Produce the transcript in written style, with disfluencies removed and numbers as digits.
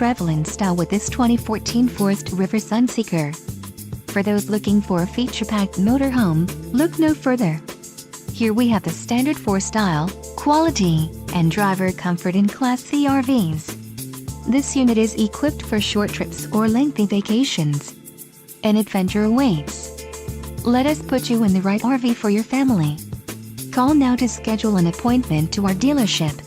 travel in style with this 2014 Forest River Sunseeker. For those looking for a feature-packed motorhome, look no further. Here we have the standard for style, quality, and driver comfort in Class C RVs. This unit is equipped for short trips or lengthy vacations. An adventure awaits. Let us put you in the right RV for your family. Call now to schedule an appointment to our dealership.